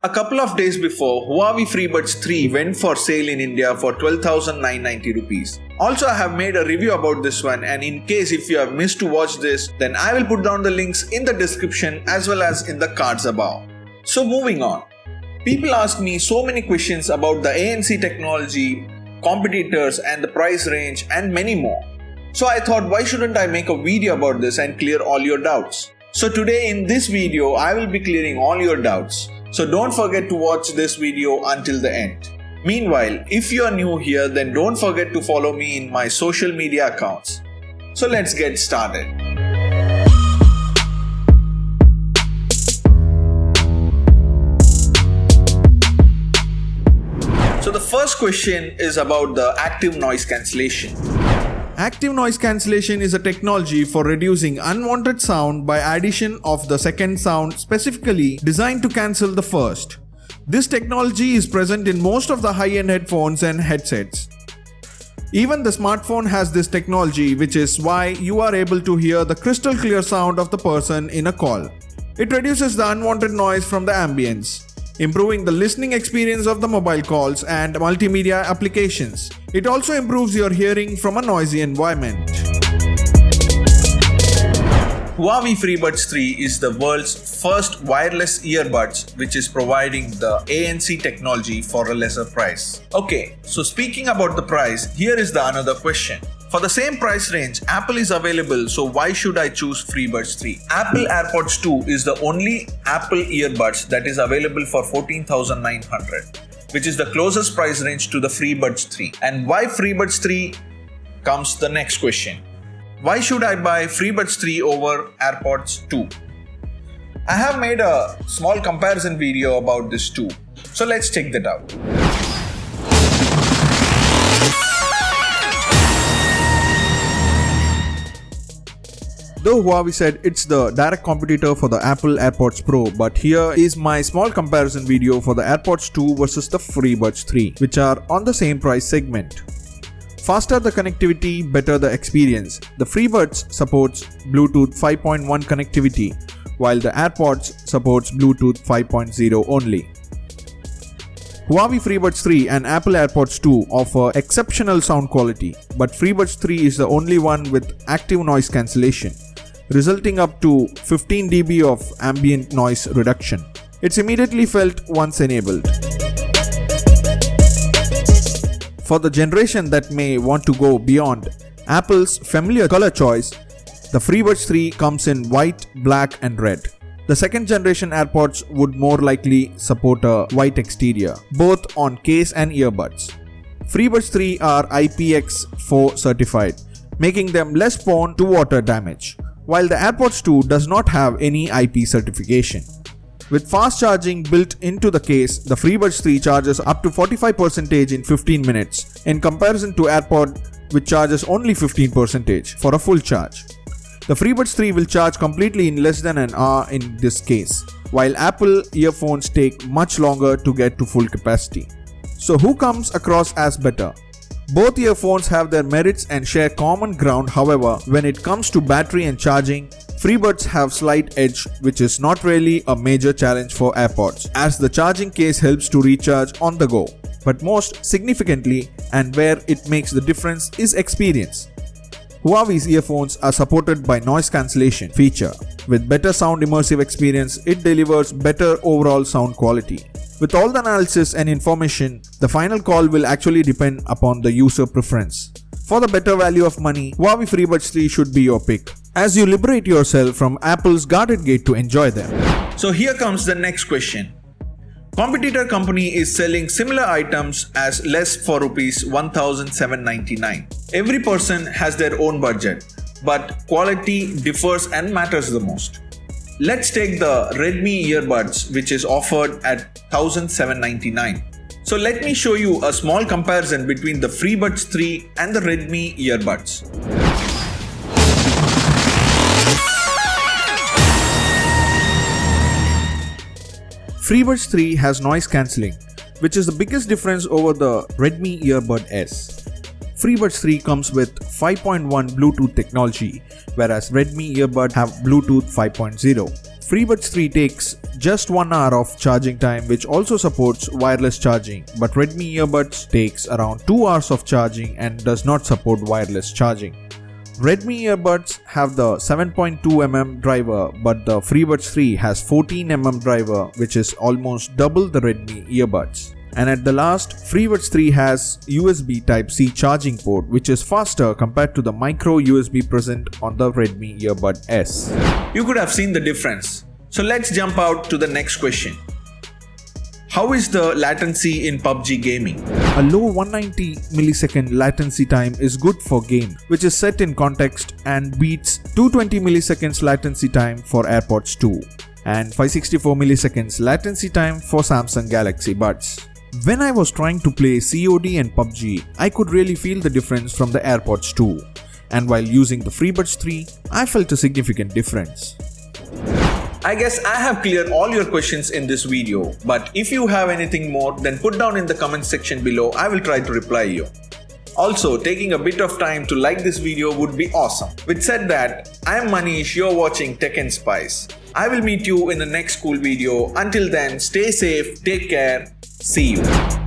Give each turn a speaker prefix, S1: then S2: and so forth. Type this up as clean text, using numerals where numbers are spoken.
S1: A couple of days before, Huawei Freebuds 3 went for sale in India for 12,990 rupees. Also, I have made a review about this one, and in case if you have missed to watch this, then I will put down the links in the description as well as in the cards above. So moving on. People ask me so many questions about the ANC technology, competitors and the price range and many more. So I thought, why shouldn't I make a video about this and clear all your doubts? So today in this video, I will be clearing all your doubts. So don't forget to watch this video until the end. Meanwhile, if you are new here, then don't forget to follow me in my social media accounts. So let's get started. So the first question is about the active noise cancellation. Active noise cancellation is a technology for reducing unwanted sound by addition of the second sound, specifically designed to cancel the first. This technology is present in most of the high-end headphones and headsets. Even the smartphone has this technology, which is why you are able to hear the crystal clear sound of the person in a call. It reduces the unwanted noise from the ambience, improving the listening experience of the mobile calls and multimedia applications. It also improves your hearing from a noisy environment. Huawei Freebuds 3 is the world's first wireless earbuds which is providing the ANC technology for a lesser price. Okay, so speaking about the price, here is the another question. For the same price range, Apple is available, so why should I choose Freebuds 3? Apple AirPods 2 is the only Apple earbuds that is available for 14,900, which is the closest price range to the Freebuds 3. And why Freebuds 3 comes the next question. Why should I buy Freebuds 3 over AirPods 2? I have made a small comparison video about this too, so let's check that out. Though Huawei said it's the direct competitor for the Apple AirPods Pro, but here is my small comparison video for the AirPods 2 versus the Freebuds 3, which are on the same price segment. Faster the connectivity, better the experience. The Freebuds supports Bluetooth 5.1 connectivity, while the AirPods supports Bluetooth 5.0 only. Huawei Freebuds 3 and Apple AirPods 2 offer exceptional sound quality, but Freebuds 3 is the only one with active noise cancellation, resulting up to 15 dB of ambient noise reduction. It's immediately felt once enabled. For the generation that may want to go beyond Apple's familiar color choice, the Freebuds 3 comes in white, black and red. The second generation AirPods would more likely support a white exterior, both on case and earbuds. Freebuds 3 are IPX4 certified, making them less prone to water damage, while the AirPods 2 does not have any IP certification. With fast charging built into the case, the Freebuds 3 charges up to 45% in 15 minutes, in comparison to AirPod, which charges only 15% for a full charge. The Freebuds 3 will charge completely in less than an hour in this case, while Apple earphones take much longer to get to full capacity. So who comes across as better? Both earphones have their merits and share common ground. However, when it comes to battery and charging, Freebuds have slight edge, which is not really a major challenge for AirPods, as the charging case helps to recharge on the go. But most significantly, and where it makes the difference, is experience. Huawei's earphones are supported by noise cancellation feature. With better sound immersive experience, it delivers better overall sound quality. With all the analysis and information, the final call will actually depend upon the user preference. For the better value of money, Huawei Freebuds 3 should be your pick, as you liberate yourself from Apple's guarded gate to enjoy them. So here comes the next question. Competitor company is selling similar items as less for rupees 1,799. Every person has their own budget, but quality differs and matters the most. Let's take the Redmi earbuds, which is offered at 1,799. So let me show you a small comparison between the Freebuds 3 and the Redmi earbuds. Freebuds 3 has noise cancelling, which is the biggest difference over the Redmi Earbud S. Freebuds 3 comes with 5.1 Bluetooth technology, whereas Redmi Earbud have Bluetooth 5.0. Freebuds 3 takes just 1 hour of charging time, which also supports wireless charging, but Redmi earbuds takes around 2 hours of charging and does not support wireless charging. Redmi earbuds have the 7.2mm driver, but the Freebuds 3 has 14mm driver, which is almost double the Redmi earbuds. And at the last, Freebuds 3 has USB Type-C charging port, which is faster compared to the micro USB present on the Redmi Earbud S. You could have seen the difference. So let's jump out to the next question. How is the latency in PUBG Gaming? A low 190 millisecond latency time is good for game, which is set in context and beats 220 milliseconds latency time for AirPods 2 and 564 milliseconds latency time for Samsung Galaxy Buds. When I was trying to play COD and PUBG, I could really feel the difference from the AirPods 2, and while using the Freebuds 3, I felt a significant difference. I guess I have cleared all your questions in this video, but if you have anything more, then put down in the comment section below. I will try to reply you. Also, taking a bit of time to like this video would be awesome. With said that, I am Manish, you're watching TechnSpice. I will meet you in the next cool video. Until then, stay safe, take care, see you.